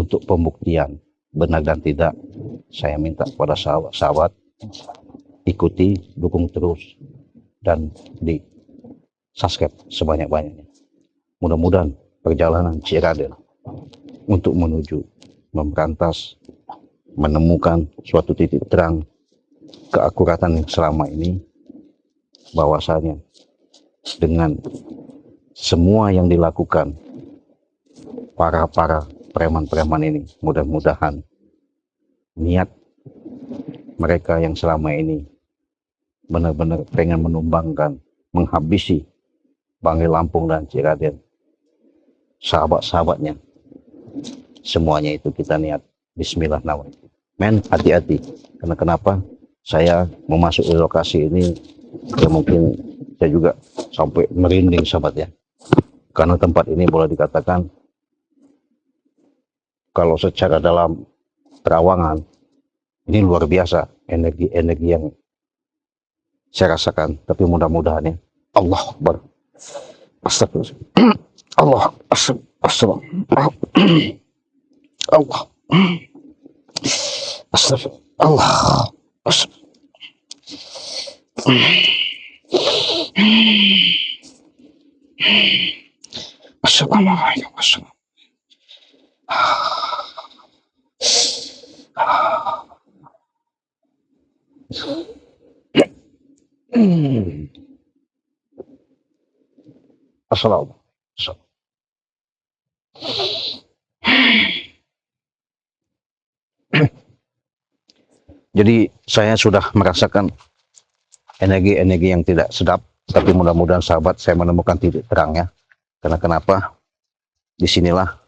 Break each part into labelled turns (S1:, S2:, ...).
S1: untuk pembuktian benar dan tidak, saya minta kepada sahabat-sahabat ikuti, dukung terus, dan di subscribe sebanyak-banyaknya. Mudah-mudahan perjalanan Cik Raden untuk menuju memberantas, menemukan suatu titik terang keakuratan yang selama ini, bahwasanya dengan semua yang dilakukan para preman-preman ini, mudah-mudahan niat mereka yang selama ini benar-benar pengen menumbangkan, menghabisi Banggai Lampung dan Cik Raden, sahabat-sahabatnya, semuanya itu kita niat bismillahirrahmanirrahim. Men, hati-hati. Karena kenapa saya memasuki lokasi ini, ya mungkin saya juga sampai merinding sahabat ya. Karena tempat ini boleh dikatakan kalau secara dalam terawangan ini luar biasa energi-energi yang saya rasakan. Tapi mudah-mudahan ya, Allah Akbar, astagfirullah, Allah, astagfirullah, Allah, astagfirullah, Allah, Assalamualaikum. Assalamualaikum. Jadi saya sudah merasakan energi-energi yang tidak sedap, tapi mudah-mudahan sahabat saya menemukan titik terangnya. Karena kenapa? Disinilah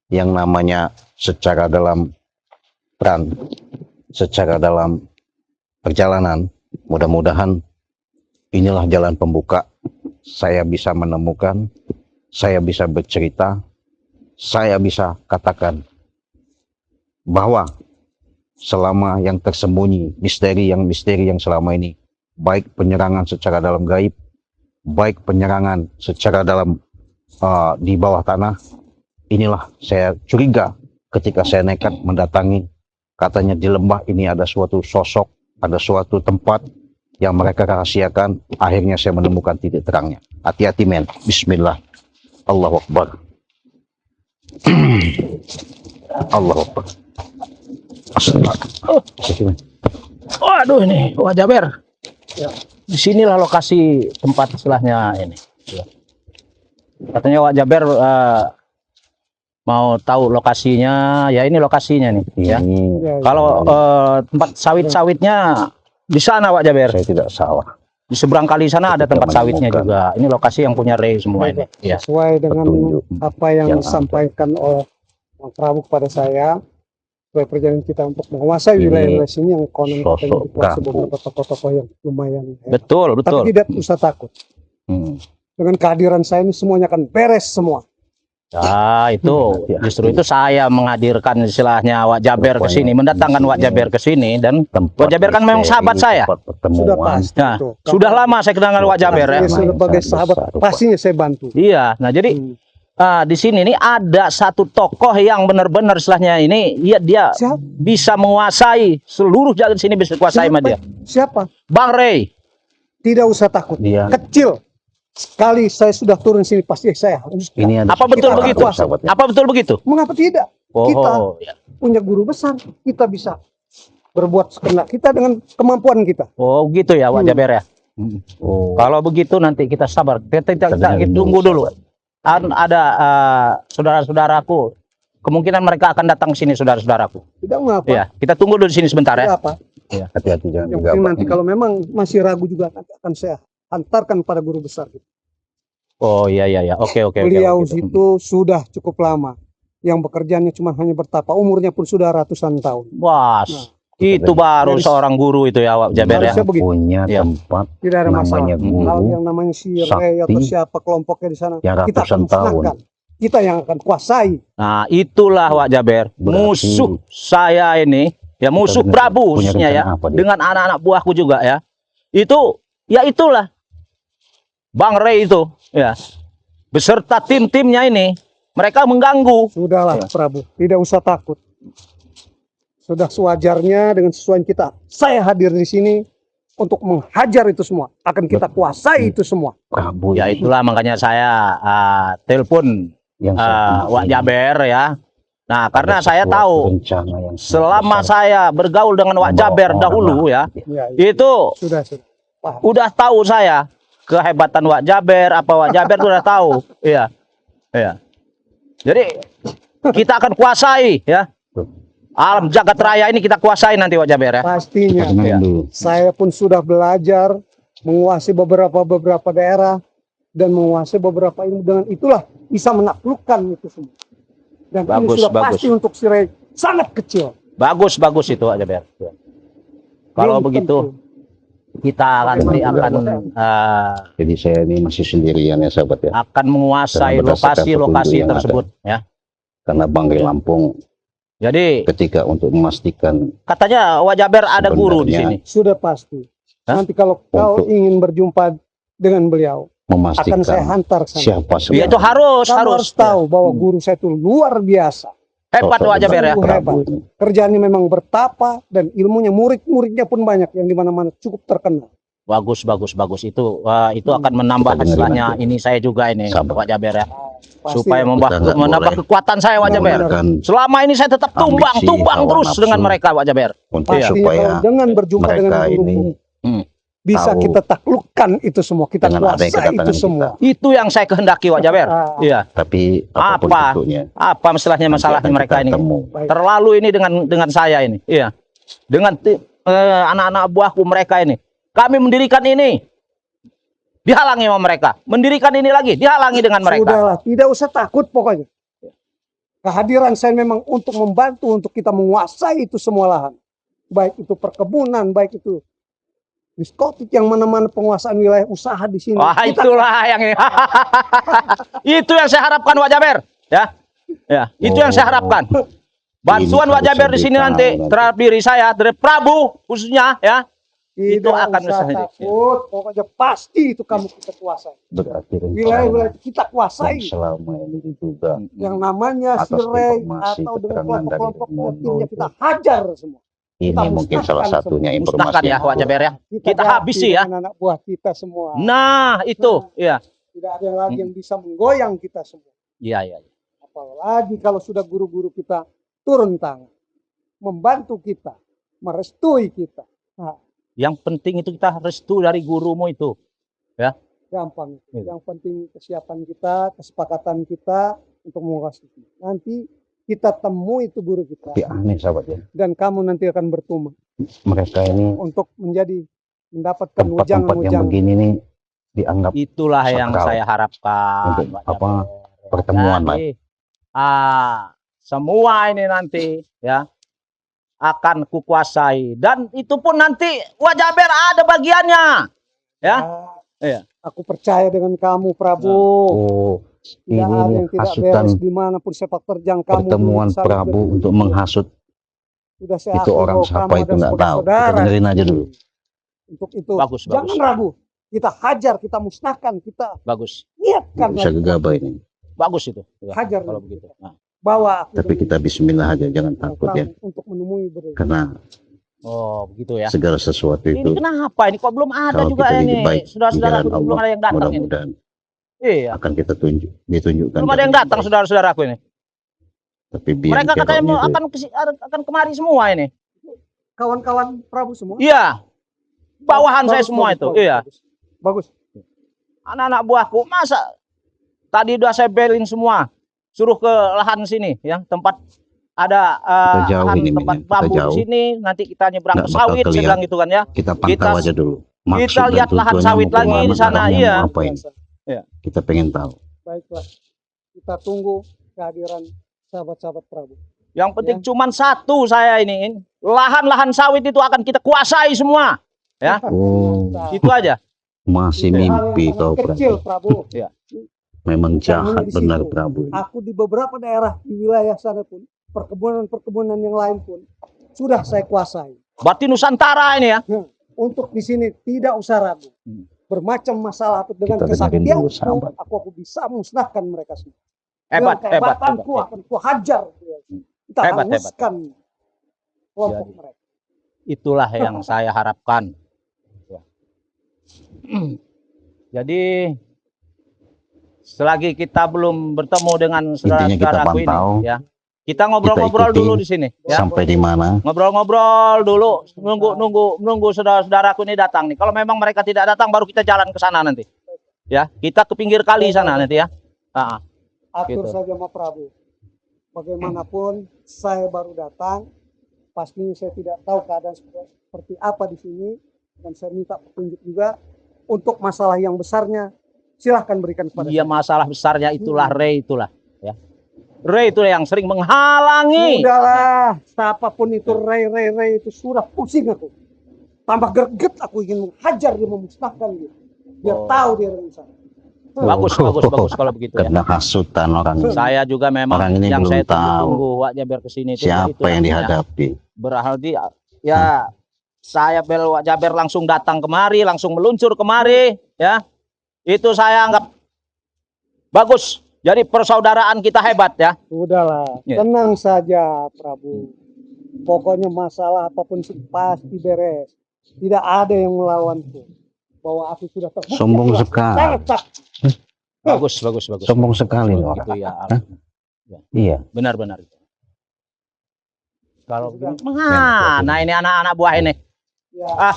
S1: yang namanya secara dalam peran, secara dalam perjalanan, mudah-mudahan inilah jalan pembuka. Saya bisa menemukan, saya bisa bercerita, saya bisa katakan bahwa selama yang tersembunyi, misteri yang selama ini, baik penyerangan secara dalam gaib, baik penyerangan secara dalam di bawah tanah, inilah saya curiga ketika saya nekat mendatangi, katanya di lembah ini ada suatu sosok, ada suatu tempat yang mereka rahasiakan. Akhirnya saya menemukan titik terangnya. Hati-hati men, bismillah, Allahu Akbar. Allahu Akbar.
S2: Oh, aduh ini Wak Jaber. Ya. Disinilah lokasi tempat istilahnya ini. Ya. Katanya Wak Jaber mau tahu lokasinya, ya ini lokasinya nih. Ya. Kalau tempat sawit-sawitnya di sana Wak Jaber.
S1: Saya tidak salah.
S2: Di seberang kali sana ada tempat sawitnya juga. Ini lokasi yang punya Rey semua ini. Ya.
S3: Sesuai dengan apa yang disampaikan oleh Bang Prabu kepada saya, sesuai perjalanan kita untuk menguasai wilayah sini yang konon katanya dikuasai beberapa tokoh-tokoh yang lumayan.
S2: Betul, betul.
S3: Tapi tidak usah takut. Dengan kehadiran saya ini semuanya akan beres semua.
S2: Nah, itu justru itu saya menghadirkan istilahnya Wak Jaber ke sini, mendatangkan Wak Jaber ke sini, dan Wak Jaber kan memang sahabat saya.
S3: Sudah pasti.
S2: Nah, sudah lama saya kenal dengan Wak Jaber ya.
S3: Sebagai sahabat pastinya saya bantu.
S2: Iya, nah jadi di sini nih ada satu tokoh yang benar-benar istilahnya ini dia bisa menguasai seluruh jalan sini, bisa kuasai sama dia.
S3: Siapa?
S2: Bang Rey.
S3: Tidak usah takut. Kecil. Sekali saya sudah turun sini pasti saya.
S2: Apa betul begitu? Apa betul begitu?
S3: Mengapa tidak? Kita punya guru besar, kita bisa berbuat sekenak kita dengan kemampuan kita.
S2: Oh gitu ya Wak Jaber ya. Kalau begitu nanti kita sabar, kita tunggu dulu. Ada saudara-saudaraku, kemungkinan mereka akan datang ke sini, saudara-saudaraku.
S3: Tidak mengapa.
S2: Ya, kita tunggu dulu di sini sebentar ya.
S3: Apa?
S1: Ya, hati-hati jangan
S3: juga. Nanti kalau memang masih ragu juga akan saya antarkan pada guru besar.
S2: Oh iya. Oke.
S3: Beliau itu sudah cukup lama. Yang bekerjanya cuma hanya bertapa, umurnya pun sudah ratusan tahun.
S2: Wah, itu baru seorang guru itu ya Wak Jaber ya.
S1: Punya tempat.
S3: Tidak ada masalah.
S1: Guru,
S3: hal yang namanya si Rey atau siapa kelompoknya di sana, kita akan musnahkan. Kita yang akan kuasai.
S2: Nah, itulah Wak Jaber. Musuh saya ini, ya musuh Prabunya ya, dengan anak-anak buahku juga ya. Itulah Bang Rey itu ya, beserta tim-timnya ini mereka mengganggu.
S3: Sudahlah Prabu, tidak usah takut. Sudah sewajarnya dengan sesuai kita. Saya hadir di sini untuk menghajar itu semua. Akan kita kuasai itu semua.
S1: Prabu
S2: Ya itulah makanya saya telepon
S1: yang
S2: Wak Jaber ya. Nah, karena
S1: ada
S2: saya
S1: sebuah
S2: tahu
S1: rencana yang sangat
S2: selama
S1: besar.
S2: saya bergaul dengan Wak
S1: Membawa
S2: Jaber
S1: orang
S2: dahulu ya,
S3: Ya,
S2: itu
S3: sudah. Paham.
S2: udah tahu saya kehebatan Wak Jaber, apa Wak Jaber itu udah tahu. Iya. Iya. Jadi kita akan kuasai ya. Alam jagat raya ini kita kuasai nanti Wak Jaber ya.
S3: Pastinya.
S1: Dengerin dulu.
S3: Saya pun sudah belajar menguasai beberapa daerah dan menguasai beberapa ilmu, dengan itulah bisa menaklukkan itu semua. Dan
S2: Bagus,
S3: ini sudah
S2: bagus.
S3: pasti untuk Sirai sangat kecil.
S2: Bagus itu Wak Jaber. Ya. Kalau
S3: Belum
S2: begitu
S3: tentu.
S2: kita nanti akan
S1: Jadi saya ini masih sendirian ya sahabat ya.
S2: akan menguasai
S1: Karena berdasarkan
S2: lokasi-lokasi
S1: petunjuk yang
S2: tersebut ya.
S1: Karena Banggai Lampung
S2: Jadi
S1: ketika untuk memastikan
S2: katanya Wak Jaber ada guru di sini.
S1: Sebenarnya
S3: Sudah pasti.
S2: Hah?
S3: Nanti kalau kau
S1: Untuk-
S3: ingin berjumpa dengan beliau, akan
S1: memastikan
S3: saya hantar ke sana.
S1: siapa
S2: Ya, itu
S1: sebenarnya
S3: Kamu harus
S2: harus
S3: tahu bahwa guru saya itu luar biasa.
S2: hebat
S1: sosok
S2: Wak Jaber ya.
S3: Sungguh
S1: Prabu
S3: hebat.
S1: ini.
S3: Kerjaannya memang bertapa dan ilmunya murid-muridnya pun banyak yang di mana-mana cukup terkenal.
S2: Bagus itu akan menambah
S1: Kita dengerin
S2: istilahnya
S1: nanti.
S2: ini saya juga ini
S1: Sabar.
S2: Wak Jaber ya.
S3: Pasti
S2: Supaya
S1: Kita nggak
S2: menambah
S1: boleh
S2: kekuatan saya Wak Jaber.
S1: menggunakan
S2: Selama ini saya tetap
S1: ambisi,
S2: tumbang
S1: hawa
S2: terus
S1: nafsu.
S2: dengan mereka Wak Jaber.
S1: untuk
S3: Pastinya
S1: supaya
S3: kalau dengan berjumpa
S1: mereka
S3: dengan guru
S1: ini
S3: bisa
S1: tahu
S3: kita taklukkan itu semua, kita
S1: dengan ada yang
S3: kuasai
S1: kedatangan
S3: itu semua.
S2: Itu yang saya kehendaki Wak Jaber.
S3: Ah,
S2: Iya.
S1: tapi apapun
S2: Apa?
S1: bentuknya
S2: Apa masalahnya
S1: nanti
S2: masalah
S1: akan
S2: mereka
S1: kita
S2: ini?
S1: temu.
S3: baik.
S2: Terlalu ini dengan saya ini. Iya. Dengan anak-anak buahku mereka ini. Kami mendirikan ini. Dihalangi sama mereka. Mendirikan ini lagi, dihalangi dengan mereka.
S3: Sudahlah, tidak usah takut pokoknya. Kehadiran saya memang untuk membantu untuk kita menguasai itu semua lahan. Baik itu perkebunan, baik itu diskotik, yang mana-mana penguasaan wilayah usaha di sini.
S2: Wah,
S3: Kita-
S2: itulah yang ini. Itu yang saya harapkan Wak Jaber, ya. Ya, itu yang saya harapkan. Bantuan
S1: Ini
S2: Wak Jaber
S1: harus
S2: di sini nanti
S1: ditahu
S2: terhadap diri saya, dari Prabu khususnya, ya.
S3: Tidak
S2: Itu akan
S3: usah
S2: usaha
S3: takut, pokoknya pasti itu kamu kita kuasai.
S1: Berarti
S3: Wilayah-wilayah
S1: rencana
S3: kita
S1: yang
S3: kuasai.
S1: selama ini juga
S3: Yang namanya
S1: Atas
S3: Sirai
S1: informasi,
S3: atau dengan
S1: keterangan dari
S3: kelompok-kelompoknya,
S1: Mono
S3: timnya
S1: itu.
S3: kita hajar semua.
S1: ini
S3: Kita
S1: mungkin
S3: musnahkan
S1: salah satunya
S3: semua.
S1: informasi
S2: Musnahkan ya
S1: yang
S2: Wak Jaber ya. Kita
S3: ganti
S2: habisi ya.
S3: dengan anak buah kita semua.
S2: Nah, itu, ya.
S3: Tidak ada yang lagi yang bisa menggoyang kita semua.
S2: Iya, iya.
S3: Apalagi kalau sudah guru-guru kita turun tangan, membantu kita, merestui kita. Nah,
S2: Yang penting itu kita restu dari gurumu itu.
S3: gampang.
S2: Iya.
S3: Yang penting kesiapan kita, kesepakatan kita untuk menguasai. Nanti kita temui itu guru kita.
S1: tapi aneh sahabat ya.
S3: Dan kamu nanti akan bertumbuh
S1: Mereka ini
S3: untuk mendapatkan
S1: tempat-tempat yang
S3: ujangan-ujangan.
S1: begini nih dianggap
S2: Itulah yang
S1: Sakral.
S2: saya harapkan.
S1: Untuk
S2: Wak
S1: apa,
S2: Jaber.
S1: pertemuan lah.
S2: Jadi, semua ini nanti ya akan kukuasai, dan itu pun nanti Wak Jaber ada bagiannya. Ya. Iya.
S3: Aku percaya dengan kamu, Prabu.
S1: oh
S3: Tidak ada
S1: ini
S3: yang tidak
S1: hasutan
S3: beres dimanapun sepak terjang kamu.
S1: pertemuan
S3: dulu,
S1: Prabu
S3: sahabat.
S1: untuk menghasut
S3: Sudah saya
S1: itu
S3: akui
S1: orang
S3: bahwa
S1: siapa
S3: kamu
S1: itu
S3: adalah
S1: nggak tahu. Kita
S3: saudara.
S1: dengerin aja dulu.
S3: Untuk itu,
S2: Bagus,
S3: jangan
S2: bagus.
S3: ragu. Kita hajar, kita musnahkan, kita
S2: Bagus.
S3: niatkan
S1: Nggak bisa
S3: lagi.
S1: gegabah ini.
S2: Bagus itu. Ya,
S3: Hajar
S2: kalau
S3: nanti
S2: begitu.
S3: kita.
S2: Nah.
S3: Bawa aku
S1: Tapi
S3: dulu
S1: kita Bismillah aja, jangan
S3: ke
S1: takut ya.
S3: Prabu untuk menemui beliau.
S1: Karena
S2: Oh, begitu ya.
S1: segala sesuatu
S2: Ini
S1: itu
S2: kenapa ini kok belum ada
S1: kalau
S2: juga
S1: kita
S2: ini?
S1: didik baik di
S2: Saudara-saudara
S1: jalan
S2: belum
S1: Allah,
S2: ada yang datang ini.
S1: mudah-mudahan
S2: Iya.
S1: akan kita ditunjukkan.
S2: Belum ada yang
S1: jalan
S2: datang
S1: baik.
S2: saudara-saudaraku ini.
S1: Tapi biar
S2: Mereka katanya mau
S1: keroknya
S2: akan kemari semua ini.
S3: Kawan-kawan Prabu semua.
S2: Iya. Bawahan saya
S3: Bagus,
S2: semua
S3: bagus,
S2: itu.
S3: bagus,
S2: Iya.
S3: bagus. Bagus.
S2: Anak-anak buahku masa tadi udah saya belin semua. Suruh ke lahan sini ya, tempat ada
S1: Kita jauh
S2: lahan
S1: ini,
S2: tempat
S1: Min, ya. Kita
S2: bambu di
S1: jauh.
S2: sini, nanti kita nyebrang
S1: Nggak
S2: ke
S1: bakal
S2: sawit, saya
S1: kelihatan.
S2: bilang gitu kan ya.
S1: kita pantau
S2: Kita-
S1: aja dulu.
S2: kita
S1: dan
S2: lihat lahan
S1: tujuannya
S2: sawit
S1: mau
S2: lagi
S1: kemana,
S2: di sana,
S1: arahnya
S2: iya.
S1: mau apain.
S2: Iya.
S1: Kita pengen tahu.
S3: Baiklah. Kita tunggu kehadiran sahabat-sahabat Prabu.
S2: Yang penting
S3: Ya.
S2: cuman satu saya ini, lahan-lahan sawit itu akan kita kuasai semua. Ya.
S1: Oh,
S3: Nah,
S2: Itu aja.
S1: masih
S3: itu hal yang
S1: mimpi
S3: sangat
S1: kau
S3: kecil,
S1: Prabu.
S3: Prabu.
S1: Memang
S3: Bukan
S1: jahat
S3: di
S1: benar
S3: situ.
S1: Prabu.
S3: Aku di beberapa daerah di wilayah sana pun, perkebunan-perkebunan yang lain pun sudah saya kuasai.
S2: Berarti Nusantara ini ya.
S3: Untuk di sini tidak usah ragu. Bermacam masalah dengan
S1: Kita dengerin
S3: kesaktianku,
S1: dulu, sahabat.
S3: aku bisa musnahkan mereka semua.
S2: Hebat,
S3: Dengan
S2: hebat,
S3: kehebatanku
S2: hebat.
S3: akan kuhajar. Kita
S2: Hebat, hebat.
S3: hanguskan kelompok
S2: Jadi.
S3: mereka.
S2: Itulah yang saya harapkan. Ya. Jadi selagi kita belum bertemu dengan
S1: Intinya kita
S2: saudara-saudaraku ini,
S1: pantau,
S2: ya, kita ngobrol-ngobrol
S1: kita ikuti
S2: dulu di sini, ya.
S1: sampai di mana.
S2: Ngobrol-ngobrol dulu, nunggu saudara-saudaraku ini datang nih. Kalau memang mereka tidak datang, baru kita jalan ke sana nanti. Ya, kita ke pinggir kali sana nanti ya.
S3: Atur
S2: Gitu.
S3: saja Ma Prabu. Bagaimanapun saya baru datang, pastinya saya tidak tahu keadaan seperti apa di sini, dan saya minta petunjuk juga untuk masalah yang besarnya. Silahkan berikan kepada
S2: Iya,
S3: saya.
S2: masalah besarnya itulah Ray itulah, ya. Ray itu yang sering menghalangi.
S3: Sudahlah, siapapun itu Ray itu sudah pusing aku. Tambah greget aku ingin menghajar dia, memusnahkan dia. Biar
S2: Oh.
S3: tahu dia dengan saya.
S2: Bagus kalau begitu ya.
S1: Karena hasutan orang
S2: Saya juga memang
S1: Orang ini
S2: yang
S1: belum
S2: saya
S1: tahu
S2: tunggu Wak Jaber kesini itu
S1: siapa
S2: itu
S1: yang
S2: ya.
S1: dihadapi.
S2: Berarti ya saya Wak Jaber langsung datang kemari, langsung meluncur kemari, ya. Itu saya anggap bagus. Jadi persaudaraan kita hebat ya.
S3: Udahlah,
S2: Ya.
S3: tenang saja Prabu. Pokoknya masalah apapun pasti beres. Tidak ada yang melawanku. Bahwa aku sudah terbukti.
S1: Sombong
S3: aku
S1: sekali.
S3: sangat sakti.
S2: Bagus.
S1: Sombong sekali nih
S2: Itu
S1: orang.
S2: ya.
S1: Iya.
S2: Benar-benar. Kalau begini,
S1: Ya,
S2: nah ini anak-anak buah ini.
S3: Ya,
S2: Ah.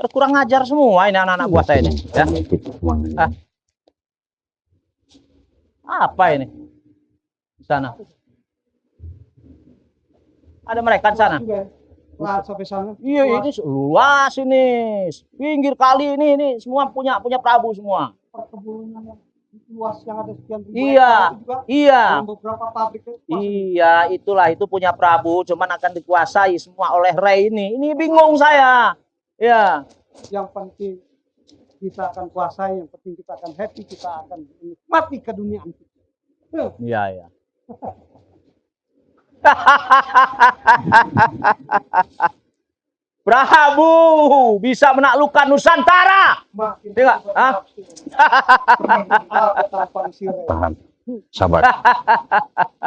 S2: Kurang ngajar semua ini anak-anak buah saya ini. Ya. Ah. Apa ini? Di sana. Ada mereka di sana.
S3: Nah, sampai sana.
S2: Iya, ini luas ini. Pinggir kali ini semua punya Prabu semua.
S3: Perkebunan yang luas yang ada sekian ribu
S2: Iya.
S3: hektar itu juga.
S2: Iya.
S3: Dengan beberapa pabrik.
S2: Iya, itu punya Prabu, cuman akan dikuasai semua oleh Ray ini. Ini bingung saya. Ya.
S3: Yang penting kita akan kuasai, yang penting kita akan happy, kita akan menikmati keduniaan kita.
S2: Iya, iya. Prabu bisa menaklukkan Nusantara.
S3: Makin
S2: Iya nggak? Hah?
S3: apa tampang si Ray.
S1: Tahan. Sabar.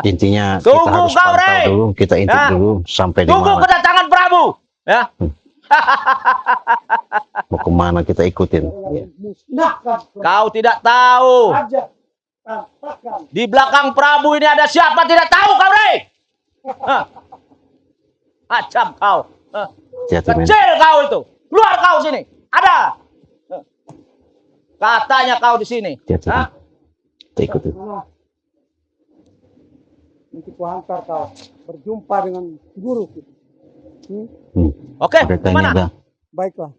S1: Intinya kita
S2: Tunggu
S1: harus
S2: kau,
S1: pantau
S2: Ray.
S1: dulu, kita intip
S2: Ya.
S1: dulu sampai di
S2: Tunggu
S1: mana.
S2: kedatangan Prabu. Ya.
S1: Mau kemana kita ikutin.
S3: Musnahkan
S2: Kau tidak tahu.
S3: aja, tantakan.
S2: Di belakang Prabu ini ada siapa tidak tahu kau, Ray. Hah. Acam kau. Hah.
S1: Hati-hati, men.
S2: Kecil kau itu. Keluar kau sini. Ada. Hah. Katanya kau di sini.
S1: Hati-hati,
S2: Hah?
S1: men. Kita ikutin.
S3: Mana? Nanti ku hantar kau berjumpa dengan guru kita.
S2: Oke,
S1: Mereka ini
S2: mana?
S1: ada,
S3: Baiklah,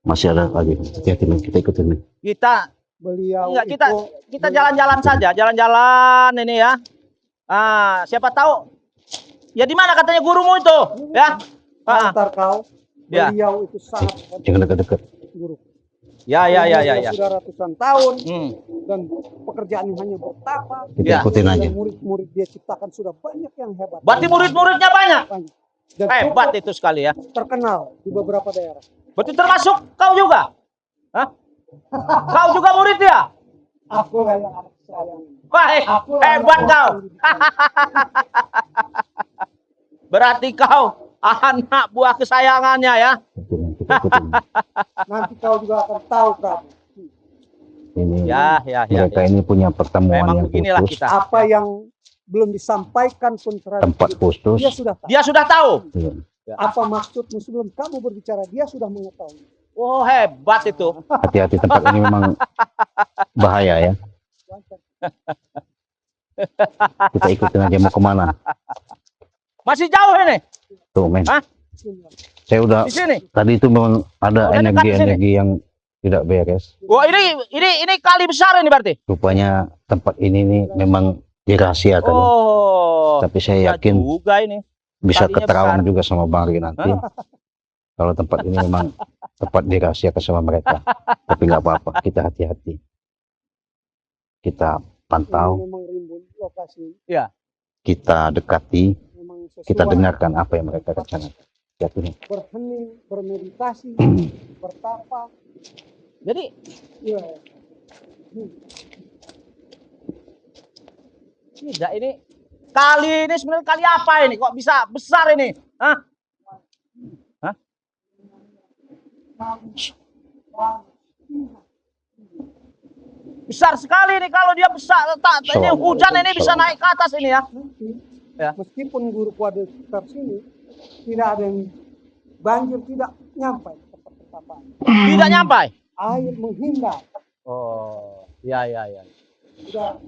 S1: masih ada lagi. Hati-hati, men. Kita ikutin, men.
S2: Kita
S3: beliau
S2: enggak,
S3: itu
S2: kita jalan-jalan saja, jalan-jalan ini ya. Ah, siapa tahu. Ya di mana katanya gurumu itu, ya?
S3: hantar kau.
S2: Ya.
S3: Beliau itu sangat
S1: Jangan dekat-dekat.
S3: guru.
S2: Ya.
S3: Beliau sudah ratusan tahun
S2: Hmm.
S3: dan pekerjaannya hanya bertapa.
S1: Kita
S2: Ya.
S1: ikutin aja.
S3: Dan murid-murid dia ciptakan sudah banyak yang hebat.
S2: Berarti murid-muridnya banyak.
S3: Banyak. Dan
S2: Hebat
S3: cukup
S2: itu sekali ya.
S3: terkenal di beberapa daerah.
S2: Berarti termasuk kau juga? Hah? Kau juga murid ya?
S3: Aku yang anak sayang.
S2: Baik, hebat kau. Berarti kau anak buah kesayangannya ya.
S1: Kita ikutin.
S3: Nanti kau juga akan tahu Prabu.
S1: Ini
S2: Ya.
S1: mereka ini punya pertemuan
S2: Memang
S1: yang
S2: beginilah
S1: khusus,
S2: kita.
S3: Apa yang belum disampaikan pun terhadap
S1: tempat
S3: dia,
S1: khusus.
S3: dia sudah tahu.
S2: Dia sudah tahu.
S1: Iya.
S3: Apa maksudmu sebelum kamu berbicara, dia sudah mengetahui.
S2: Oh, hebat itu.
S1: Hati-hati, tempat ini memang bahaya ya. Kita ikutin aja, mau kemana.
S2: Masih jauh ini
S1: Tuh, men.
S2: Hah?
S1: Saya udah
S2: di sini.
S1: tadi itu memang ada
S2: Oh, udah dekat di
S1: energi-energi yang tidak beres.
S2: Wah, ini kali besar ini berarti.
S1: Rupanya tempat ini nih memang dirahasiakan.
S2: Oh.
S1: Tapi saya
S2: Ya
S1: yakin
S2: juga ini.
S1: bisa
S2: kalinya
S1: keterangan
S2: besar.
S1: juga sama Bang Ri nanti. Kalau tempat ini memang tempat dirahasiakan sama mereka. Tapi nggak apa-apa, kita hati-hati. Kita pantau,
S3: Memang rimbun lokasi.
S1: kita dekati,
S3: Memang sesuai.
S1: kita dengarkan apa yang mereka rencanakan. Hati-hati.
S3: Berhening, bermeditasi, bertapa.
S2: Jadi
S3: Ya.
S2: Tidak, ini kali ini sebenarnya kali apa ini? Kok bisa besar ini? Hah? Hah? Besar sekali ini kalau dia besar. Ini hujan ini bisa naik ke atas ini ya. Ya.
S3: Meskipun guru ada sekitar sini, tidak ada yang banjir tidak nyampai ke tempat pertapaan.
S2: Tidak nyampai.
S3: Air menghindar.
S2: Oh, ya ya ya.
S3: Sudah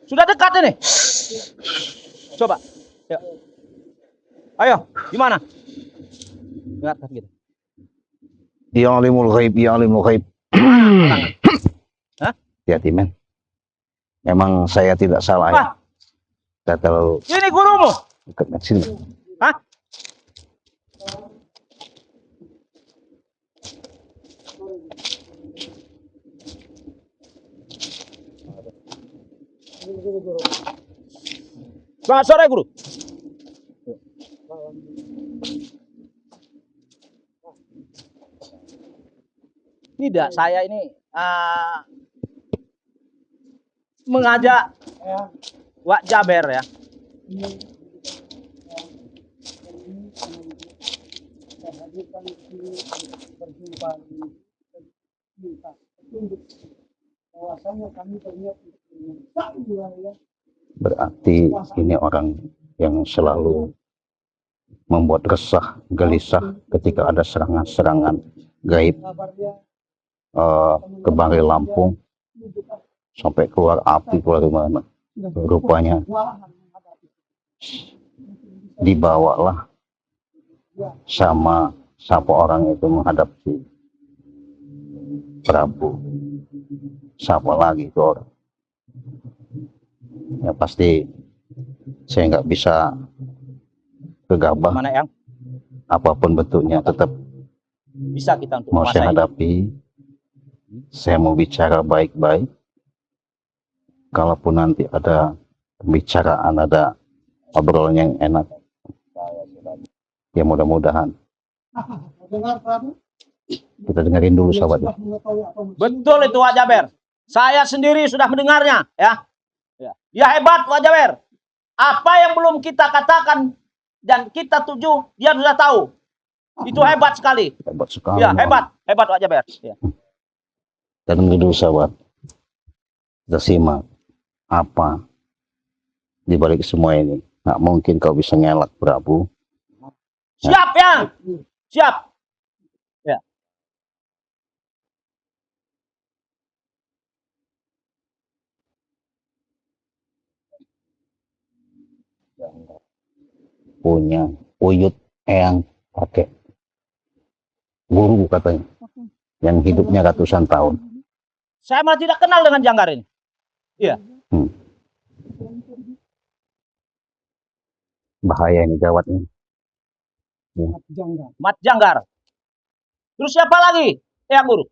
S2: Sudah dekat ini. Coba. Yuk. Ayo, gimana? Lihat gitu.
S1: Ya alimul ghaib, ya alimul ghaib.
S2: Hah?
S1: Hati-hati, men. Memang saya tidak salah ya.
S2: Wah,
S1: Tidak terlalu
S2: ini gurumu.
S1: dekat ke sini.
S2: Hah? Selamat sore, guru. Tidak, saya ini mengajak Wak Jaber ya.
S3: berjumpa minta petunjuk bahwasanya kami berniat ya.
S1: Berarti ini orang yang selalu membuat resah, gelisah ketika ada serangan-serangan gaib
S3: Kabarnya
S1: ke Banggai Lampung sampai keluar api keluar mana. Rupanya dibawalah sama siapa orang itu menghadap si Prabu. Siapa lagi itu orang? Ya pasti saya nggak bisa gegabah.
S2: Mana yang
S1: Apapun bentuknya tetap
S2: bisa kita untuk
S1: mau saya
S2: menguasai?
S1: hadapi. Saya mau bicara baik-baik. Kalaupun nanti ada pembicaraan, ada obrolan yang enak, ya mudah-mudahan
S3: dengar Prabu,
S1: kita dengerin dulu sahabat ya.
S3: sudah mengetahui apa maksud
S2: Betul itu Wak Jaber. Saya sendiri sudah mendengarnya ya. Ya hebat Wak Jaber. Apa yang belum kita katakan dan kita tuju, dia sudah tahu. Itu hebat sekali.
S1: Hebat sekali.
S2: Ya, hebat Wak Jaber. Ya.
S1: Dan dulu sahabat, kita simak apa di balik semua ini. Nggak mungkin kau bisa ngelak Prabu.
S2: Siap ya. Siap. Ya.
S1: Punya uyut eyang kakek guru katanya, yang hidupnya ratusan tahun.
S2: Saya malah tidak kenal dengan Janggar ini. Iya.
S1: Bahaya ini, gawat ini.
S3: janggal.
S2: Mat Janggar. Terus siapa lagi? Ya, Guru.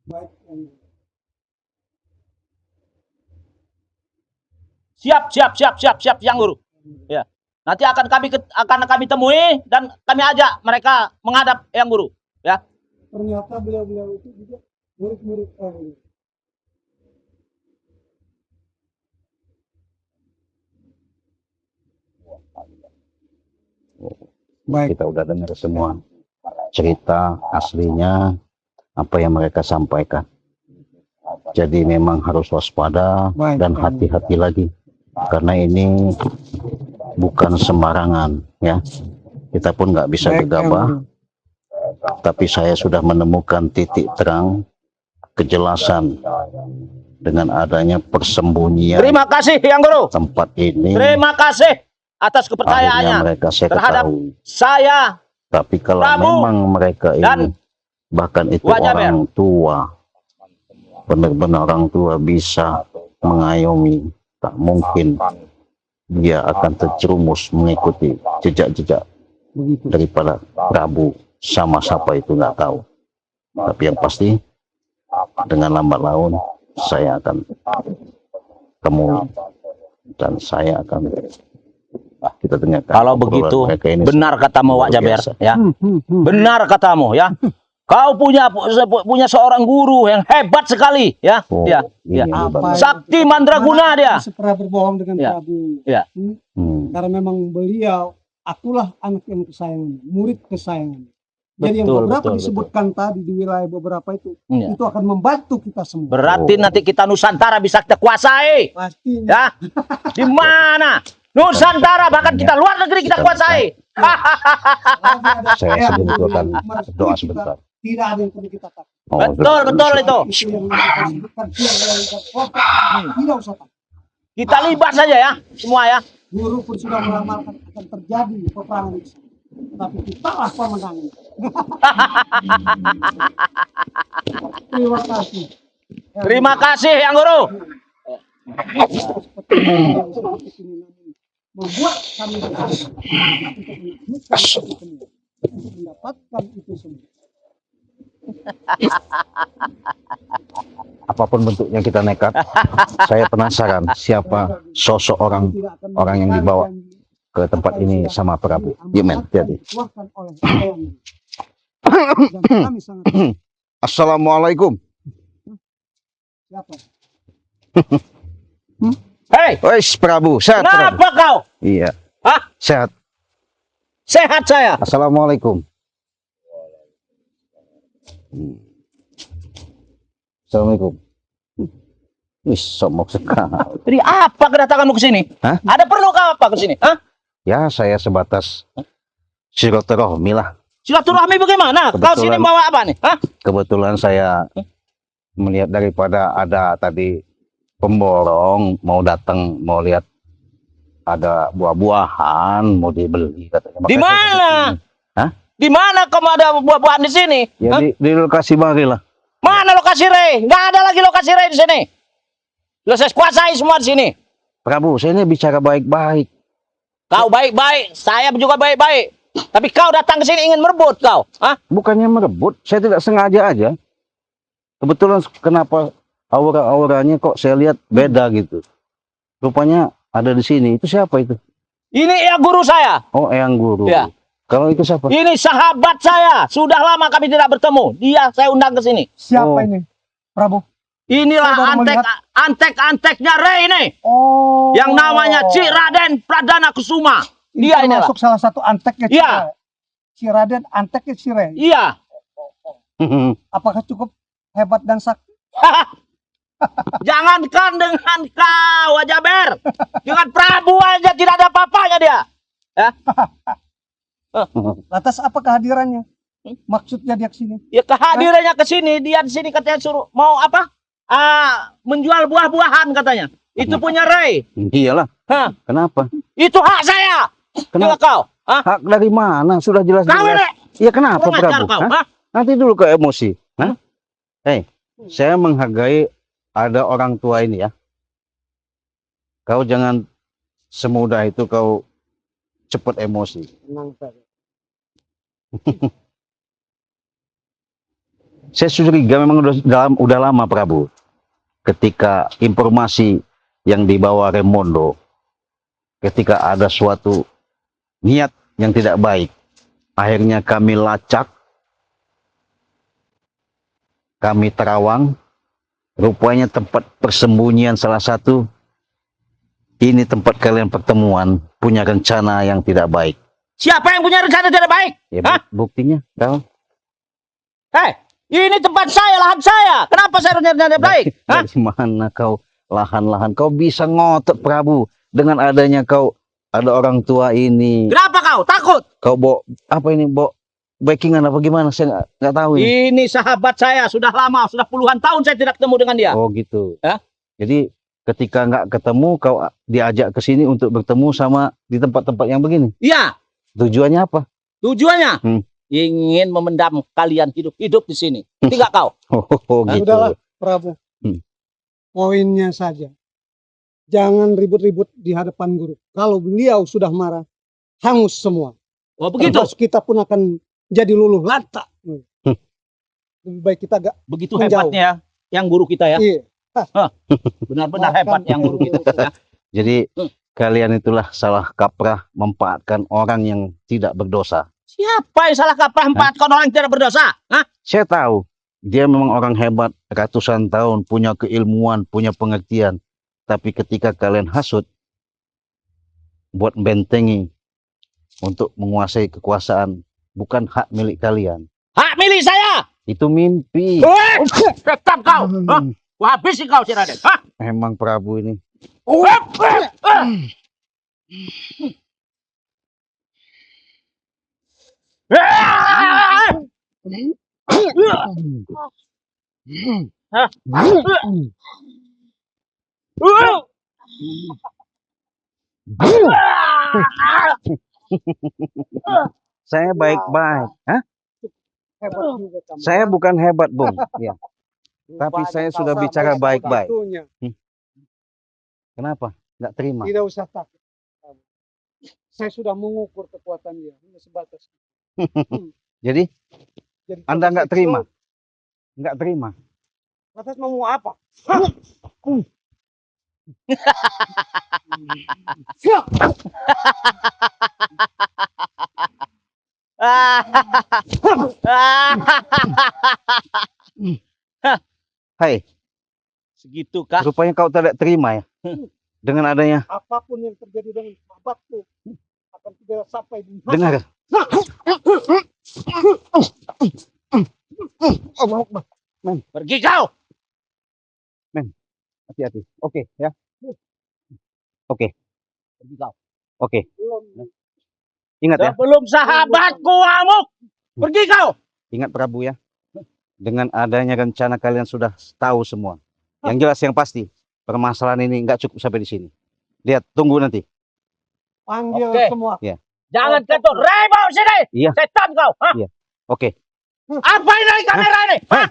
S3: Baik,
S2: Siap, Yang Guru. Ya. Nanti akan kami temui dan kami ajak mereka menghadap Yang Guru, ya.
S3: ternyata beliau-beliau itu juga murid-murid
S1: Baik. Kita udah dengar semua cerita aslinya, apa yang mereka sampaikan. Jadi memang harus waspada dan hati-hati lagi, karena ini bukan sembarangan ya. Kita pun nggak bisa gegabah, tapi saya sudah menemukan titik terang, kejelasan dengan adanya persembunyian.
S2: Terima kasih Yang Guru.
S1: Tempat ini.
S2: Terima kasih atas kepercayaannya
S1: mereka saya
S2: terhadap
S1: ketahui.
S2: Saya.
S1: Tapi kalau
S2: Prabu
S1: memang mereka ini, bahkan itu
S2: Wak Jaber,
S1: orang tua, benar-benar orang tua bisa mengayomi, tak mungkin dia akan terjerumus mengikuti jejak-jejak daripada Prabu sama siapa itu nggak tahu. Tapi yang pasti dengan lambat laun saya akan temui dan saya akan kita dengarkan.
S2: Kalau
S1: obrolan
S2: begitu,
S1: mereka ini
S2: benar katamu Wak
S1: luar
S2: Jaber,
S1: biasa.
S2: ya. Benar katamu, ya. Kau punya seorang guru yang hebat sekali, ya.
S1: Oh,
S2: Ya,
S1: ini
S2: ya.
S1: yang
S3: Apa
S1: bagus.
S2: Sakti mandraguna dia.
S3: Pernah berbohong dengan
S2: Ya.
S3: Prabu.
S2: Ya.
S3: Karena memang beliau, akulah anak yang kesayangan, murid kesayangan. Jadi yang
S2: Betul,
S3: beberapa
S2: betul,
S3: disebutkan tadi di wilayah beberapa
S2: Ya.
S3: itu akan membantu kita semua.
S2: Berarti nanti kita Nusantara bisa kita kuasai,
S3: Pastinya.
S2: ya. Di mana? Nusantara, bahkan kita luar negeri kita kuasai.
S1: Saya sebelum itu akan doa sebentar.
S3: Tidak ada yang perlu kita takut.
S1: Oh,
S2: Betul, betul itu.
S3: Itu yang mereka sebutkan tidak usah takut.
S2: Kita libat saja ya, semua ya.
S3: Guru pun sudah meramalkan akan terjadi peperangan di sana. Tapi kita lah pemenangnya. Terima kasih.
S2: Terima kasih yang guru.
S3: Seperti yang seperti ini namun membuat kami berhasil untuk mendapatkan itu semua.
S1: Apapun bentuknya kita nekat. Saya penasaran siapa sosok orang yang dibawa ke tempat ini sama Prabu. Yuk men, jadi. Assalamualaikum.
S3: Siapa?
S2: Hei,
S1: Wes Prabu, sehat Prabu?
S2: kenapa kau?
S1: Iya,
S2: Hah?
S1: sehat.
S2: Sehat saya.
S1: Assalamualaikum. Assalamualaikum. Wis somok sekali.
S2: Jadi apa kedatanganmu ke sini?
S1: Hah?
S2: Ada perlu kau apa ke sini? Hah?
S1: Ya, saya sebatas silaturahmi lah.
S2: Silaturahmi bagaimana? Kau sini
S1: Kebetulan-
S2: bawa apa nih? Hah?
S1: Kebetulan saya melihat daripada ada tadi pemborong mau datang mau lihat ada buah-buahan mau dibeli katanya.
S2: Di
S1: Makanya saya
S2: mana?
S1: kesini. Hah?
S2: Di mana kamu ada buah-buahan di sini?
S1: Ya
S2: Hah?
S1: di lokasi mari lah.
S2: Mana lokasi Rey? Nggak ada lagi lokasi Rey di sini. Sudah saya kuasai semua di sini.
S1: Prabu, saya ini bicara baik-baik.
S2: Kau baik-baik, saya juga baik-baik. Tapi kau datang ke sini ingin merebut kau. Hah?
S1: Bukannya merebut, saya tidak sengaja aja. Kebetulan kenapa aura-auranya kok saya lihat beda gitu. Rupanya ada di sini. Itu siapa itu?
S2: Ini ya guru saya.
S1: Oh, Eyang Guru.
S2: Ya.
S1: Kalau itu siapa?
S2: Ini sahabat saya. Sudah lama kami tidak bertemu. Dia saya undang ke sini.
S3: Siapa
S1: Oh.
S3: ini? Prabu.
S2: Inilah
S3: Saya baru
S2: antek-anteknya Rey ini.
S3: Oh.
S2: Yang namanya Cik Raden Pradana Kusuma.
S3: Ini
S2: Dia inilah.
S3: termasuk salah satu anteknya
S2: Iya.
S3: Si Raden, anteknya si Rey.
S2: Iya.
S3: Apakah cukup hebat dan sakti?
S2: Jangankan dengan kau, Jaber. Dengan Prabu aja tidak ada apa-apanya dia.
S3: Lantas apa kehadirannya? Maksudnya dia kesini?
S2: Ya kehadirannya ke sini, dia di sini katanya suruh mau apa? Menjual buah-buahan katanya. Itu punya Rey.
S1: Iyalah.
S2: Hah?
S1: Kenapa?
S2: Itu hak saya. Kenapa
S1: Kenapa?
S2: kau? Hah?
S1: Hak dari mana? Sudah
S2: Kau
S1: jelas-jelas.
S2: ini
S1: Iya kenapa
S2: kurang ajar
S1: Prabu?
S2: kau.
S1: Hah?
S2: Hah?
S1: Nanti dulu ke emosi. Hah? Saya menghargai ada orang tua ini ya. Kau jangan semudah itu kau cepat emosi.
S3: Tenang saja.
S1: Saya curiga memang udah lama Prabu. Ketika informasi yang dibawa Remondo, ketika ada suatu niat yang tidak baik, akhirnya kami lacak, kami terawang, rupanya tempat persembunyian salah satu, ini tempat kalian pertemuan, punya rencana yang tidak baik.
S2: Siapa yang punya rencana tidak baik?
S1: Ya,
S2: Hah?
S1: buktinya, kau.
S2: Hei, ini tempat saya, lahan saya. Kenapa saya rencana tidak baik? Hah?
S1: Dari mana kau lahan-lahan? Kau bisa ngotot Prabu dengan adanya kau ada orang tua ini.
S2: Kenapa kau takut?
S1: Kau bawa apa ini? Bawa backingan apa gimana? Saya nggak tahu ini.
S2: Ini sahabat saya sudah lama, sudah puluhan tahun saya tidak ketemu dengan dia.
S1: Oh gitu.
S2: Ya.
S1: Jadi ketika nggak ketemu kau diajak ke sini untuk bertemu sama di tempat-tempat yang begini.
S2: Iya,
S1: Tujuannya apa?
S2: tujuannya
S1: Hmm.
S2: ingin memendam kalian hidup di sini. Tidak kau?
S1: Oh gitu.
S3: Sudahlah, Prabu.
S1: Hmm.
S3: Poinnya saja. Jangan ribut-ribut di hadapan guru. Kalau beliau sudah marah, hangus semua.
S2: Oh begitu.
S3: Termasuk kita pun akan jadi luluh lantak. Lebih baik kita agak
S2: Begitu
S3: menjauh.
S2: hebatnya ya, yang guru kita ya.
S3: iya.
S2: Benar-benar hebat yang guru kita. Ya.
S1: Jadi kalian itulah salah kaprah memanfaatkan orang yang tidak berdosa.
S2: Siapa yang salah kaprah memmanfaatkan orang yang tidak berdosa? Hah?
S1: Saya tahu dia memang orang hebat, ratusan tahun, punya keilmuan, punya pengertian. Tapi ketika kalian hasut, buat bentengi untuk menguasai kekuasaan, bukan hak milik kalian.
S2: Hak milik saya.
S1: Itu mimpi.
S2: Tetap kau. Hah? Wah, habisi kau si Raden. Hah?
S1: Emang Prabu ini. Saya baik-baik. Hah?
S3: Hebat juga kamu.
S1: Saya bukan hebat, Bung. Ya. Tapi
S3: Rupanya
S1: saya
S3: kau
S1: sudah
S3: sama
S1: bicara
S3: yang
S1: baik-baik.
S3: membantunya.
S1: Kenapa? Nggak terima.
S3: Tidak usah takut. Saya sudah mengukur kekuatan dia. Hanya sebatas.
S1: Jadi
S3: Jadi
S1: Anda
S3: kalau
S1: nggak
S3: saya
S1: terima?
S3: show,
S1: Nggak terima.
S3: lantas mau apa?
S1: Hai,
S2: Segitu kah?
S1: rupanya kau tidak terima ya. Dengan adanya,
S3: Apapun yang terjadi dengan sahabatku akan tidak sampai di
S1: dengar.
S3: Allah Akbar.
S2: Pergi kau.
S1: Hati-hati. Oke, ya. Oke,
S2: Pergi kau.
S1: oke.
S3: Belum.
S1: Ingat ya.
S2: Sebelum sahabatku amuk. Pergi kau.
S1: Ingat Prabu ya. Dengan adanya rencana kalian sudah tahu semua. Yang jelas yang pasti, permasalahan ini nggak cukup sampai di sini. Lihat, tunggu nanti.
S3: Panggil
S2: Oke.
S3: semua.
S2: Jangan ketut. Rebo sini.
S1: Iya.
S2: Setan kau. Hah?
S1: Iya. Oke.
S2: Apa ini dari kamera ini? Hah?